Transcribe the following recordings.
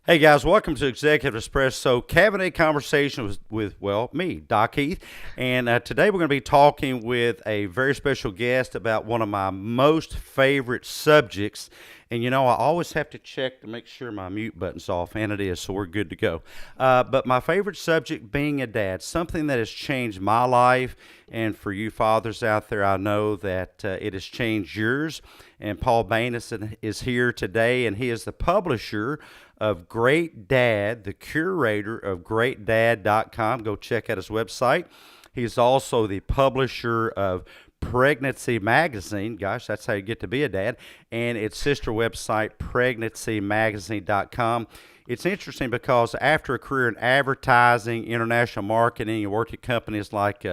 Hey guys, welcome to Executive Espresso Caffeinated Conversation with me, Doc Heath. And today we're going to be talking with a very special guest about one of my most favorite subjects. And I always have to check to make sure my mute button's off, and it is, so we're good to go. But my favorite subject being a dad, something that has changed my life. And for you fathers out there, I know that it has changed yours. And Paul Banas is here today, and he is the publisher of Great Dad, the curator of greatdad.com. Go check out his website. He's also the publisher of Pregnancy Magazine. Gosh, that's how you get to be a dad. And its sister website, pregnancy-magazine.com. It's interesting because after a career in advertising, international marketing, you worked at companies like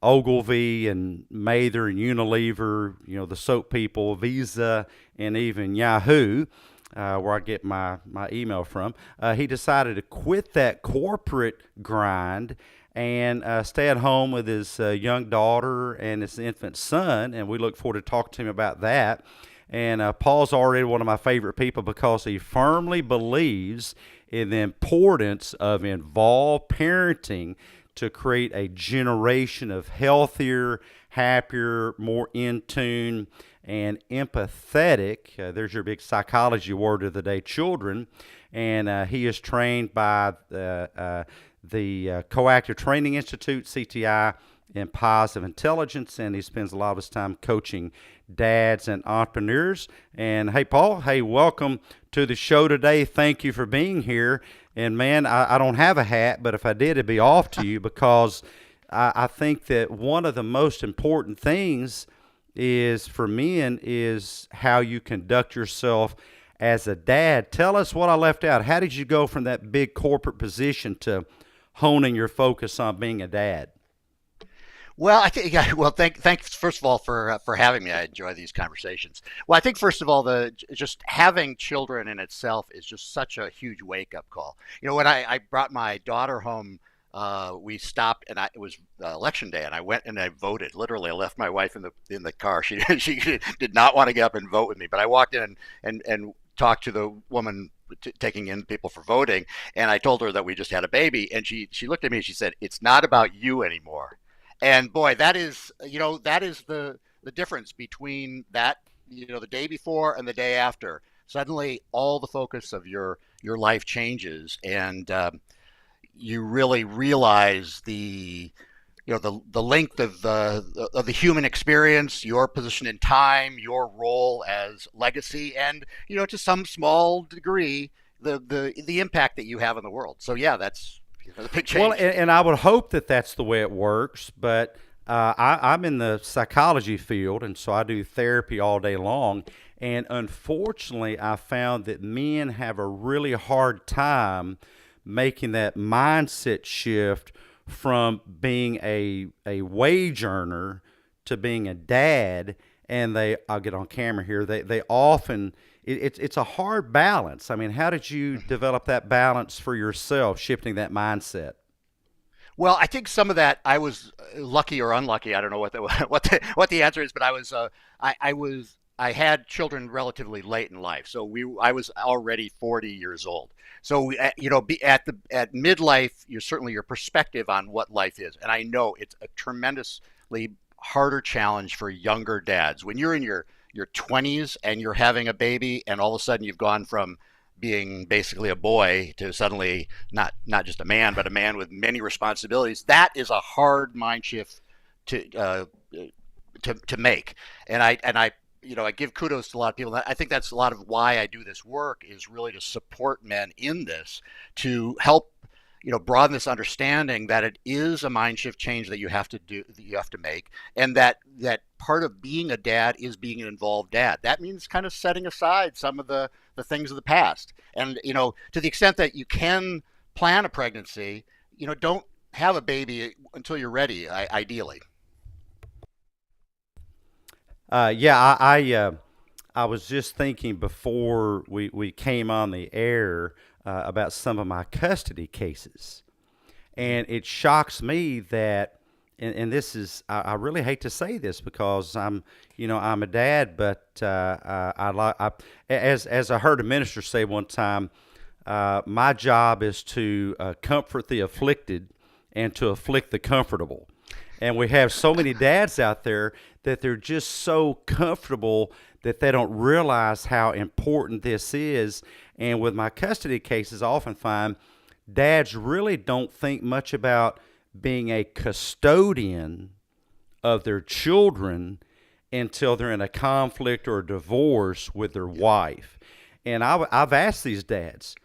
Ogilvy and Mather and Unilever, the soap people, Visa, and even Yahoo, where I get my email from. He decided to quit that corporate grind and stay at home with his young daughter and his infant son, and we look forward to talking to him about that. And Paul's already one of my favorite people because he firmly believes in the importance of involved parenting to create a generation of healthier, happier, more in tune, and empathetic, there's your big psychology word of the day, children. And he is trained by the Coactive Training Institute, CTI, in positive intelligence, and he spends a lot of his time coaching dads and entrepreneurs. And hey, Paul, hey, welcome to the show today. Thank you for being here. And man, I don't have a hat, but if I did, it'd be off to you because I think that one of the most important things is for men is how you conduct yourself as a dad. Tell us what I left out. How did you go from that big corporate position to honing your focus on being a dad? Well, I think. Yeah, well, thanks first of all for having me. I enjoy these conversations. Well, I think first of all, the just having children in itself is just such a huge wake up call. When I brought my daughter home, we stopped, and it was election day, and I went and I voted. Literally, I left my wife in the car. She did not want to get up and vote with me, but I walked in and talked to the woman taking in people for voting, and I told her that we just had a baby, and she looked at me and she said, "It's not about you anymore." And boy, that is the difference between that, the day before and the day after. Suddenly, all the focus of your life changes, and you really realize the length of the human experience, your position in time, your role as legacy, and to some small degree the impact that you have in the world. So yeah, that's the big change. Well, and I would hope that that's the way it works, but I'm in the psychology field, and so I do therapy all day long. And unfortunately, I found that men have a really hard time making that mindset shift from being a wage earner to being a dad. And I'll get on camera here, they often, it's a hard balance. I mean, how did you develop that balance for yourself, shifting that mindset? Well, I think some of that I was lucky or unlucky. I don't know what the what the answer is, but I had children relatively late in life, so I was already 40 years old. So at midlife, your perspective on what life is, and I know it's a tremendously harder challenge for younger dads when you're in your 20s and you're having a baby, and all of a sudden you've gone from being basically a boy to suddenly not just a man, but a man with many responsibilities. That is a hard mind shift to make. And I give kudos to a lot of people. I think that's a lot of why I do this work, is really to support men in this, to help broaden this understanding that it is a mind shift change that you have to do, that you have to make, and that part of being a dad is being an involved dad. That means kind of setting aside some of the things of the past, and to the extent that you can plan a pregnancy, don't have a baby until you're ready, ideally. I was just thinking before we came on the air about some of my custody cases. And it shocks me that, and this is, I really hate to say this because I'm a dad, but as I heard a minister say one time, My job is to comfort the afflicted and to afflict the comfortable. And we have so many dads out there that they're just so comfortable that they don't realize how important this is. And with my custody cases, I often find dads really don't think much about being a custodian of their children until they're in a conflict or a divorce with their wife. And I've asked these dads,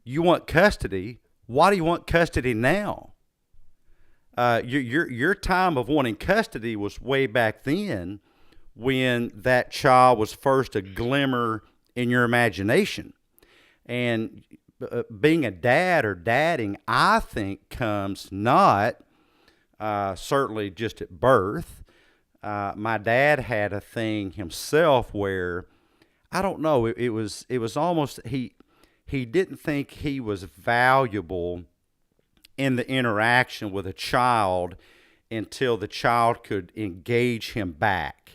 you want custody? Why do you want custody now? Your time of wanting custody was way back then when that child was first a glimmer in your imagination. And being a dad or dadding, I think, comes not certainly just at birth. My dad had a thing himself where I don't know. It was almost he didn't think he was valuable in the interaction with a child until the child could engage him back.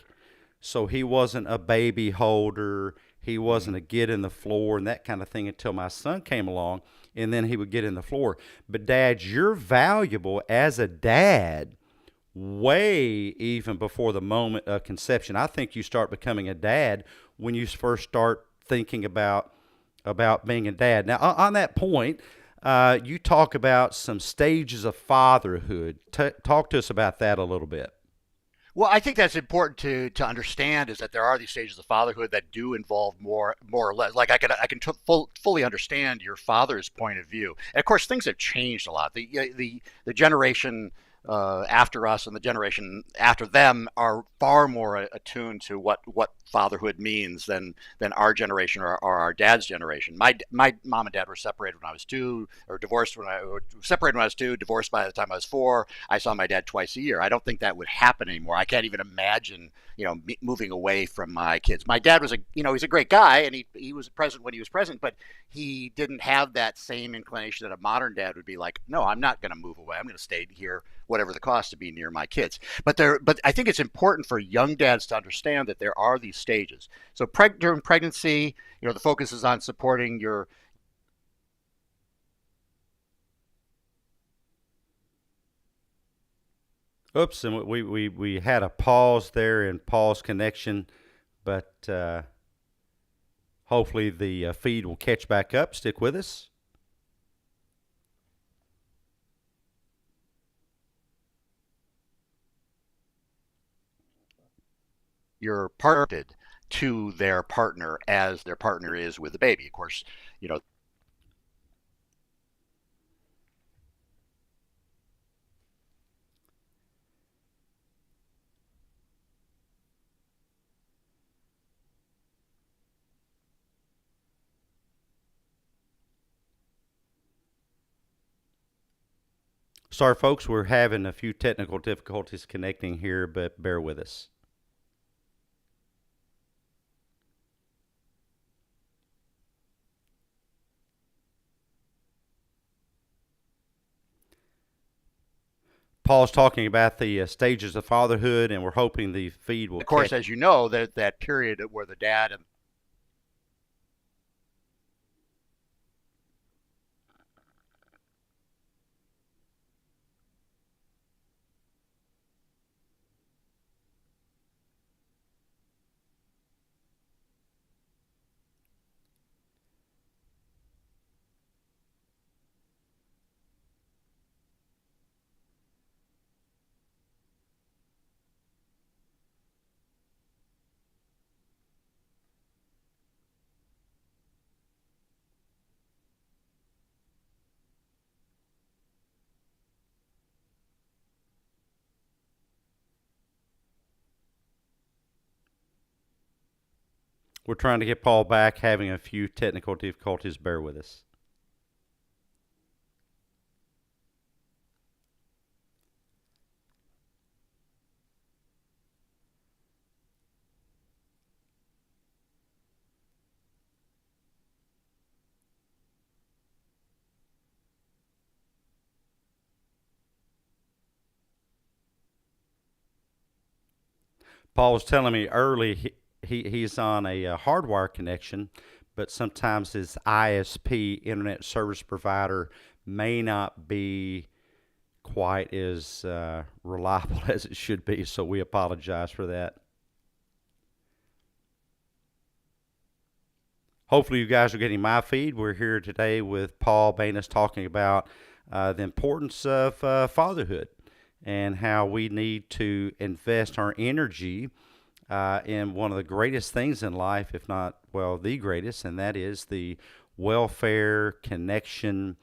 So he wasn't a baby holder. He wasn't a get in the floor and that kind of thing until my son came along, and then he would get in the floor. But dad, you're valuable as a dad way even before the moment of conception. I think you start becoming a dad when you first start thinking about being a dad. Now, on that point, you talk about some stages of fatherhood. Talk to us about that a little bit. Well, I think that's important to understand is that there are these stages of fatherhood that do involve more or less. Like fully understand your father's point of view. And of course, things have changed a lot. The generation after us and the generation after them are far more attuned to what fatherhood means than our generation or our dad's generation. My mom and dad were separated when I was 2, or divorced when I or separated when I was 2, divorced by the time I was 4. I saw my dad twice a year. I don't think that would happen anymore. I can't even imagine moving away from my kids. My dad was he's a great guy, and he was present when he was present, but he didn't have that same inclination that a modern dad would be like, no, I'm not going to move away. I'm going to stay here, whatever the cost, to be near my kids. But I think it's important for young dads to understand that there are these stages. So during pregnancy, the focus is on supporting your. Oops, and we had a pause there in Paul's connection, but hopefully the feed will catch back up. Stick with us. Your partner to their partner as their partner is with the baby. Of course, you know, Sorry, folks, we're having a few technical difficulties connecting here, but bear with us. Paul's talking about the stages of fatherhood, and we're hoping the feed will of course, catch. as you know, that period where the dad and We're trying to get Paul back, having a few technical difficulties. Bear with us. Paul was telling me early he's on a hardwire connection, but sometimes his ISP, internet service provider, may not be quite as reliable as it should be. So we apologize for that. Hopefully, you guys are getting my feed. We're here today with Paul Banas talking about the importance of fatherhood and how we need to invest our energy in one of the greatest things in life, if not, well, the greatest, and that is the welfare, connection,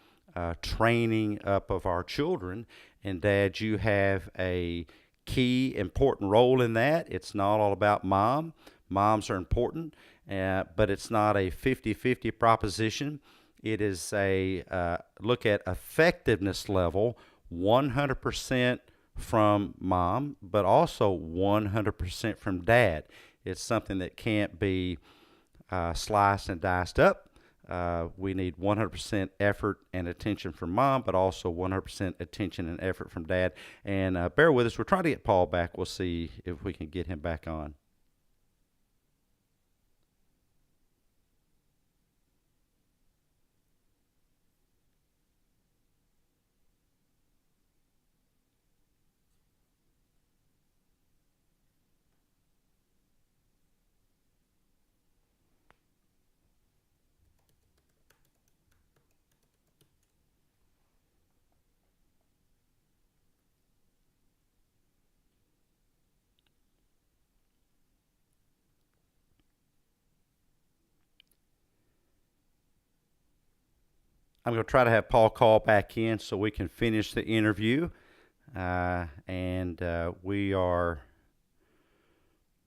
training up of our children. And Dad, you have a key, important role in that. It's not all about mom. Moms are important, but it's not a 50-50 proposition. It is a look at effectiveness level, 100% from mom, but also 100% from dad. It's something that can't be sliced and diced up. We need 100% effort and attention from mom, but also 100% attention and effort from dad. And bear with us. We're trying to get Paul back. We'll see if we can get him back on. I'm going to try to have Paul call back in so we can finish the interview. And we are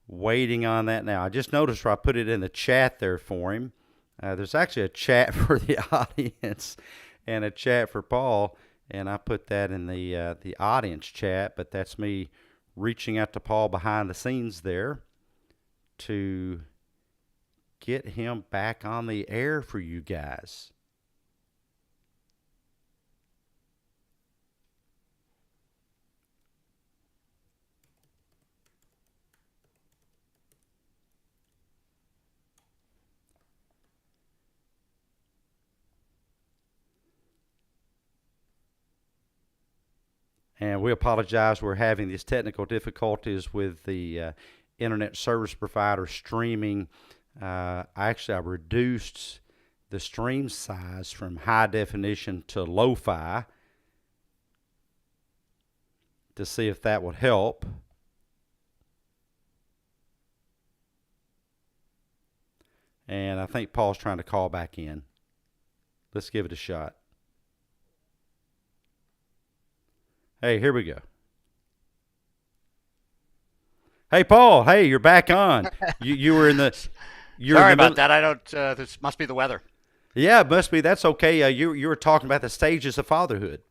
waiting on that now. I just noticed where I put it in the chat there for him. There's actually a chat for the audience and a chat for Paul, and I put that in the audience chat, but that's me reaching out to Paul behind the scenes there to get him back on the air for you guys. And we apologize. We're having these technical difficulties with the internet service provider streaming. I reduced the stream size from high definition to lo-fi to see if that would help. And I think Paul's trying to call back in. Let's give it a shot. Hey, here we go. Hey, Paul. Hey, you're back on. You were in the. Sorry about that. I don't. This must be the weather. Yeah, it must be. That's okay. You were talking about the stages of fatherhood.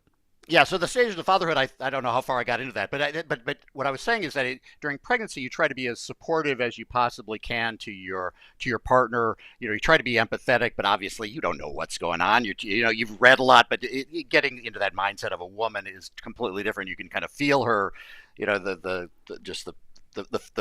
Yeah, so the stages of fatherhood, I don't know how far I got into that, but what I was saying is that during pregnancy, you try to be as supportive as you possibly can to your partner. You know, you try to be empathetic, but obviously you don't know what's going on. You've read a lot, but getting into that mindset of a woman is completely different. You can kind of feel her, the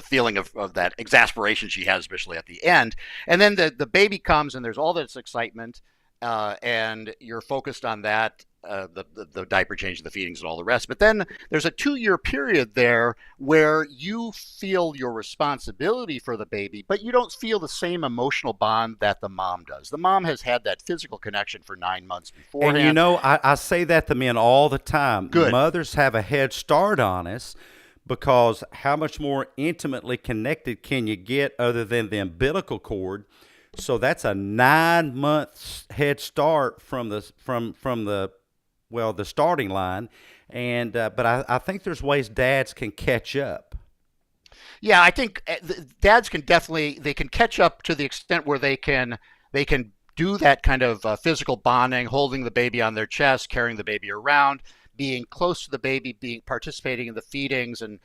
feeling of that exasperation she has, especially at the end. And then the baby comes, and there's all this excitement, and you're focused on that. The diaper change, the feedings, and all the rest. But then there's a 2-year period there where you feel your responsibility for the baby, but you don't feel the same emotional bond that the mom does. The mom has had that physical connection for 9 months beforehand. And I say that to men all the time. Good. Mothers have a head start on us because how much more intimately connected can you get other than the umbilical cord? So that's a 9-month head start from the starting line, and but I think there's ways dads can catch up. Yeah, I think dads can catch up to the extent where they can do that kind of physical bonding, holding the baby on their chest, carrying the baby around, being close to the baby, participating in the feedings and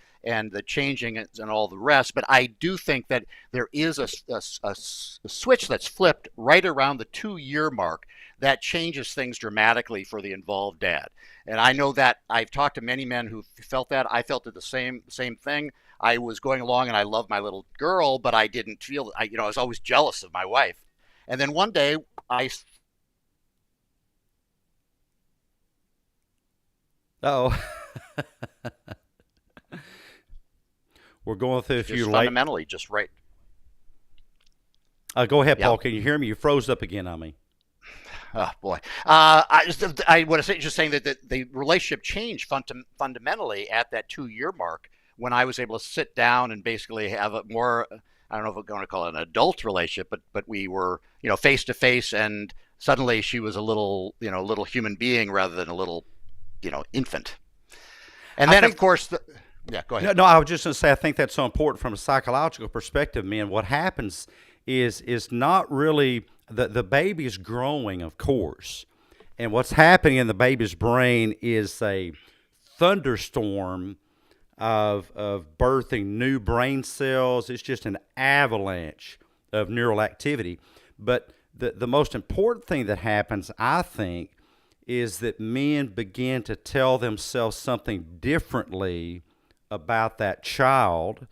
the changing and all the rest. But I do think that there is a switch that's flipped right around the 2-year mark that changes things dramatically for the involved dad. And I know that I've talked to many men who felt that. I felt it the same thing. I was going along and I loved my little girl, but I didn't feel, I was always jealous of my wife. And then one day I Oh, we're going through a few just late. fundamentally just right. Go ahead, Yeah. Paul. Can you hear me? You froze up again on me. Oh boy. I want to say just saying that the relationship changed fundamentally at that 2 year mark when I was able to sit down and basically have a more, I don't know if I'm going to call it an adult relationship, but we were, face to face, and suddenly she was a little, little human being rather than a little, infant. And I then of think course, yeah, go ahead. no, I was just going to say I think that's so important from a psychological perspective, man. What happens is not really the baby's growing, of course, and what's happening in the baby's brain is a thunderstorm of birthing new brain cells. It's just an avalanche of neural activity. But the most important thing that happens, I think, is that men begin to tell themselves something differently about that child.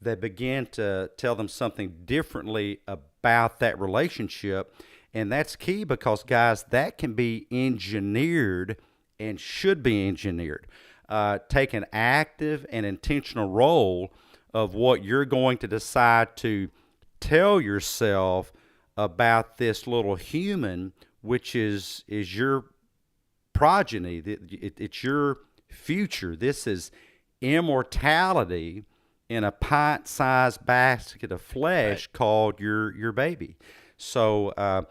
They begin to tell them something differently about that relationship. And that's key because, guys, that can be engineered and should be engineered. Take an active and intentional role of what you're going to decide to tell yourself about this little human, which is your progeny. It's your future. This is immortality in a pint-sized basket of flesh Right. called your baby. So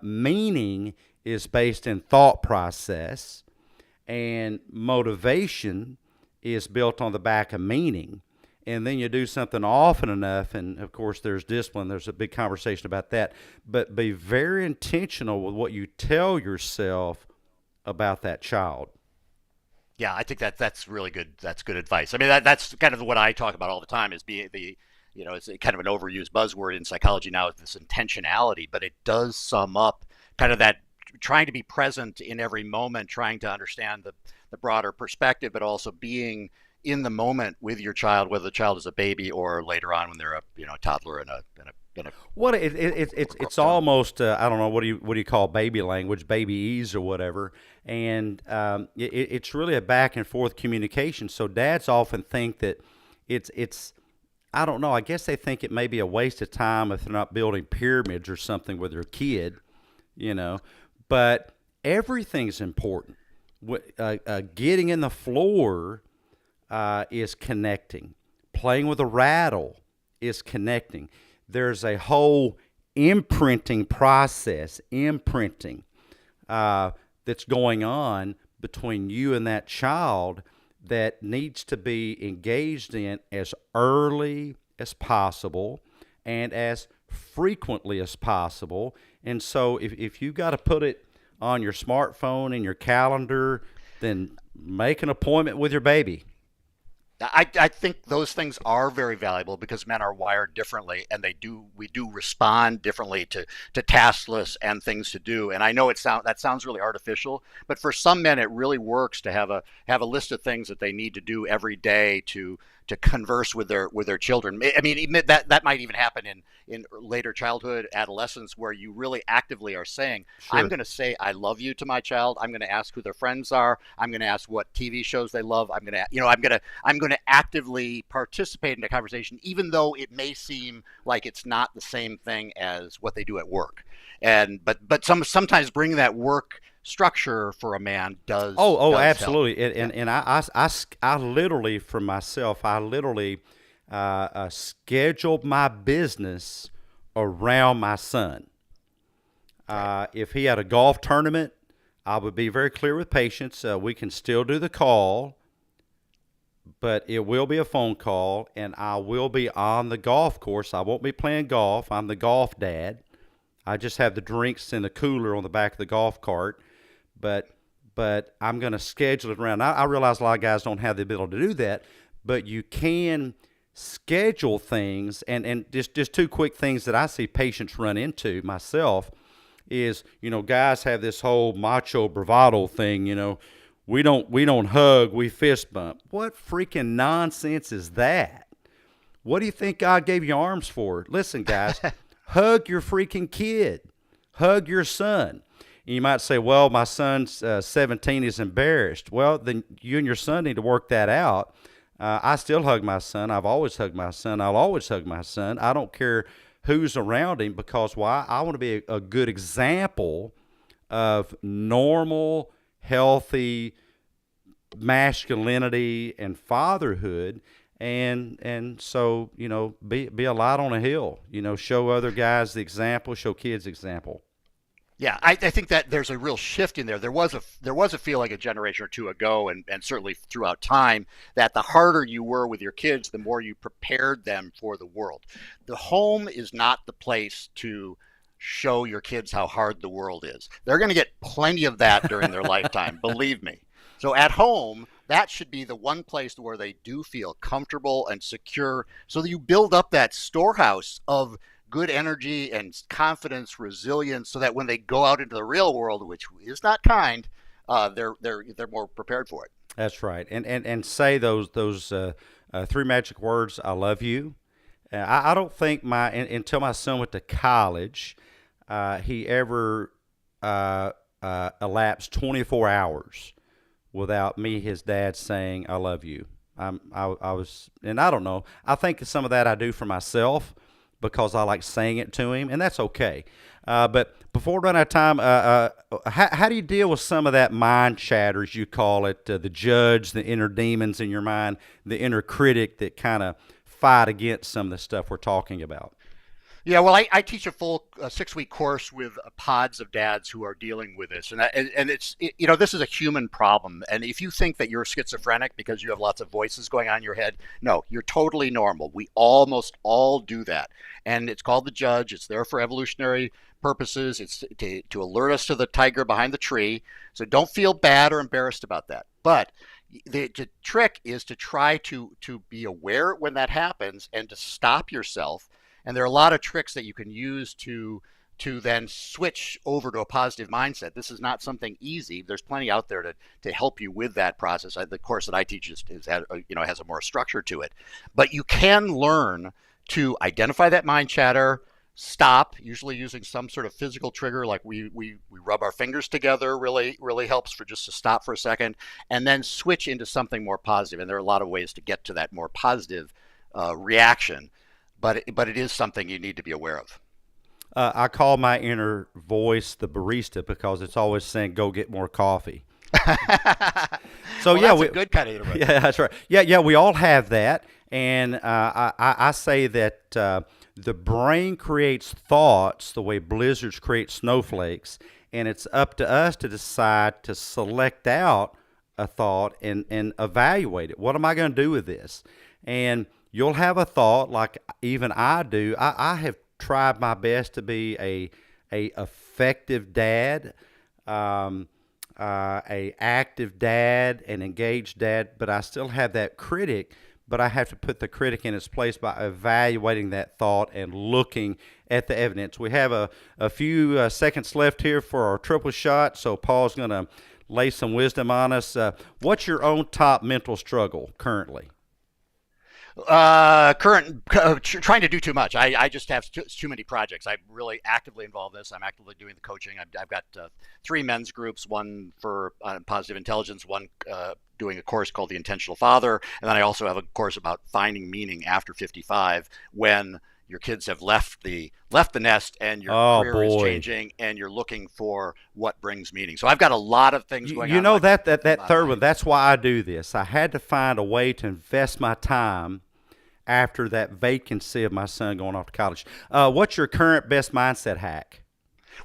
meaning is based in thought process, and motivation is built on the back of meaning. And then you do something often enough, and of course there's discipline. There's a big conversation about that. But be very intentional with what you tell yourself about that child. Yeah, I think that's really good. That's good advice. I mean, that's kind of what I talk about all the time is being it's kind of an overused buzzword in psychology now, is this intentionality, but it does sum up kind of that trying to be present in every moment, trying to understand the broader perspective, but also being in the moment with your child, whether the child is a baby or later on when they're a toddler and a What it's grown. almost I don't know, what do you call baby language, babyese or whatever, and it's really a back and forth communication. So dads often think that it's I don't know. I guess they think it may be a waste of time if they're not building pyramids or something with their kid, you know. But everything's important. Getting in the floor is connecting. Playing with a rattle is connecting. There's a whole imprinting process, that's going on between you and that child that needs to be engaged in as early as possible and as frequently as possible. And so if you've got to put it on your smartphone and your calendar, then make an appointment with your baby. I think those things are very valuable because men are wired differently, and we do respond differently to task lists and things to do. And I know that sounds really artificial, but for some men it really works to have a list of things that they need to do every day to converse with their children. I mean, that might even happen in later childhood, adolescence, where you really actively are saying, I'm Sure. going to say I love you to my child. I'm going to ask who their friends are. I'm going to ask what TV shows they love. I'm going to actively participate in the conversation, even though it may seem like it's not the same thing as what they do at work. And but sometimes bringing that work structure for a man Oh, does help. absolutely. Yeah. I literally, for myself, I literally scheduled my business around my son. Right. If he had a golf tournament, I would be very clear with patients. We can still do the call, but it will be a phone call, and I will be on the golf course. I won't be playing golf. I'm the golf dad. I just have the drinks in the cooler on the back of the golf cart, but I'm going to schedule it around. I realize a lot of guys don't have the ability to do that, but you can schedule things. And just two quick things that I see patients run into myself is, guys have this whole macho bravado thing. We don't hug, we fist bump. What freaking nonsense is that? What do you think God gave you arms for? Listen, guys, hug your freaking kid. Hug your son. And you might say, well, my son's 17, is embarrassed. Well, then you and your son need to work that out. I still hug my son. I've always hugged my son. I'll always hug my son. I don't care who's around him, because why? I want to be a good example of normal, healthy masculinity and fatherhood. And so, be a light on a hill, show other guys the example, show kids the example. Yeah, I think that there's a real shift in there. There was a feeling a generation or two ago, and certainly throughout time, that the harder you were with your kids, the more you prepared them for the world. The home is not the place to show your kids how hard the world is. They're going to get plenty of that during their lifetime, believe me. So at home, that should be the one place where they do feel comfortable and secure, so that you build up that storehouse of good energy and confidence, resilience, so that when they go out into the real world, which is not kind, they're more prepared for it. That's right. And say those three magic words: I love you. I don't think until my son went to college, he ever elapsed 24 hours without me, his dad, saying I love you. I was, and I don't know. I think some of that I do for myself, because I like saying it to him, and that's okay. But before we run out of time, how do you deal with some of that mind chatter, as you call it, the judge, the inner demons in your mind, the inner critic that kind of fight against some of the stuff we're talking about? Yeah, well, I teach a full 6-week course with pods of dads who are dealing with this, and this is a human problem. And if you think that you're schizophrenic because you have lots of voices going on in your head, no, you're totally normal. We almost all do that, and it's called the judge. It's there for evolutionary purposes. It's to alert us to the tiger behind the tree. So don't feel bad or embarrassed about that. But the trick is to try to be aware when that happens and to stop yourself. And there are a lot of tricks that you can use to then switch over to a positive mindset. This is not something easy. There's plenty out there to help you with that process. The course that I teach has a more structure to it. But you can learn to identify that mind chatter, stop, usually using some sort of physical trigger, like we rub our fingers together, really helps for just to stop for a second, and then switch into something more positive. And there are a lot of ways to get to that more positive reaction. But it is something you need to be aware of. I call my inner voice the barista, because it's always saying, "Go get more coffee." So that's a good kind of inner voice. Yeah, that's right. Yeah, we all have that, and I say that the brain creates thoughts the way blizzards create snowflakes, and it's up to us to decide to select out a thought and evaluate it. What am I going to do with this? And you'll have a thought, like even I do. I have tried my best to be a effective dad, a active dad, an engaged dad, but I still have that critic. But I have to put the critic in its place by evaluating that thought and looking at the evidence. We have a few seconds left here for our triple shot, so Paul's going to lay some wisdom on us. What's your own top mental struggle currently? Trying to do too much. I just have too many projects. I'm really actively involved in this. I'm actively doing the coaching. I've got 3 men's groups, one for positive intelligence, one doing a course called The Intentional Father, and then I also have a course about finding meaning after 55, when your kids have left the nest and your career is changing and you're looking for what brings meaning. So I've got a lot of things going on. You know, that third one, that's why I do this. I had to find a way to invest my time after that vacancy of my son going off to college. What's your current best mindset hack?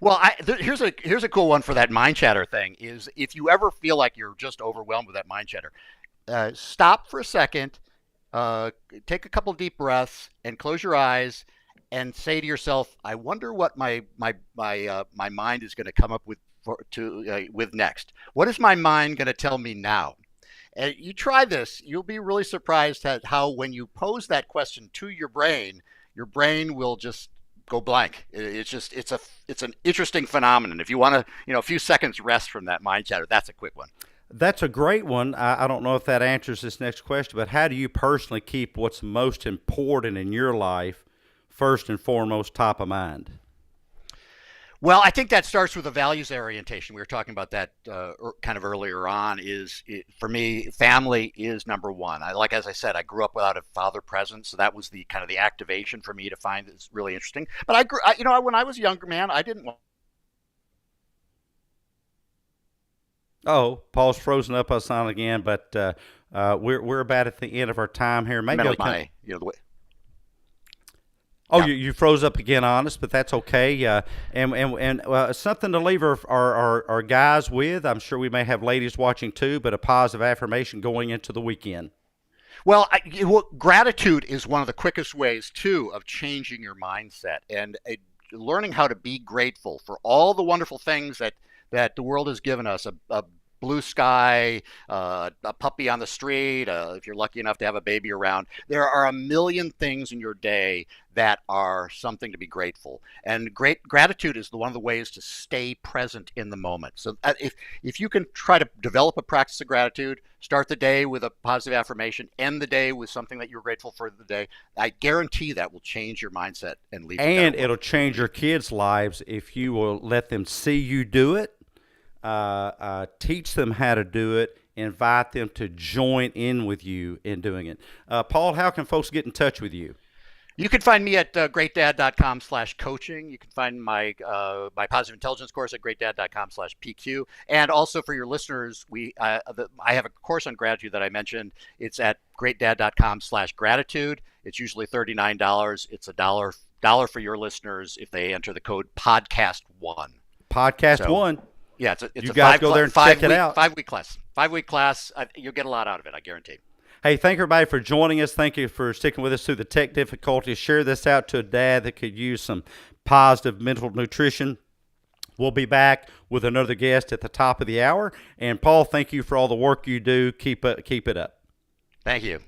Well, here's a cool one for that mind chatter thing. Is if you ever feel like you're just overwhelmed with that mind chatter, stop for a second, take a couple deep breaths, and close your eyes, and say to yourself, "I wonder what my mind is going to come up with with next. What is my mind going to tell me now?" And you try this, you'll be really surprised at how when you pose that question to your brain will just go blank. It's an interesting phenomenon. If you want to, a few seconds rest from that mind chatter, that's a quick one. That's a great one. I don't know if that answers this next question, but how do you personally keep what's most important in your life first and foremost top of mind? Well, I think that starts with a values orientation. We were talking about that kind of earlier on. For me, family is number one. Like as I said, I grew up without a father present, so that was the kind of the activation for me to find this really interesting. But when I was a younger man, I didn't want Oh, Paul's frozen up us on again, but we're about at the end of our time here. Maybe I'll mentally come. my the way. Oh, Yeah. you froze up again on us, but that's okay. And something to leave our guys with. I'm sure we may have ladies watching too, but a positive affirmation going into the weekend. Gratitude is one of the quickest ways too of changing your mindset and learning how to be grateful for all the wonderful things that the world has given us. A blue sky, a puppy on the street, if you're lucky enough to have a baby around. There are a million things in your day that are something to be grateful. And gratitude is one of the ways to stay present in the moment. So if you can try to develop a practice of gratitude, start the day with a positive affirmation, end the day with something that you're grateful for the day, I guarantee that will change your mindset and lead you to And better it'll work. change your kids' lives if you will let them see you do it, teach them how to do it, invite them to join in with you in doing it. Paul, how can folks get in touch with you? You can find me at greatdad.com/coaching. You can find my positive intelligence course at greatdad.com/PQ. And also for your listeners, I have a course on gratitude that I mentioned. It's at greatdad.com/gratitude. It's usually $39. It's $1 for your listeners if they enter the code podcast1. Podcast So one. yeah, it's You a guys go there and check it out. 5 week class. 5 week class. You'll get a lot out of it, I guarantee. Hey, thank everybody for joining us. Thank you for sticking with us through the tech difficulties. Share this out to a dad that could use some positive mental nutrition. We'll be back with another guest at the top of the hour. And Paul, thank you for all the work you do. Keep it up. Thank you.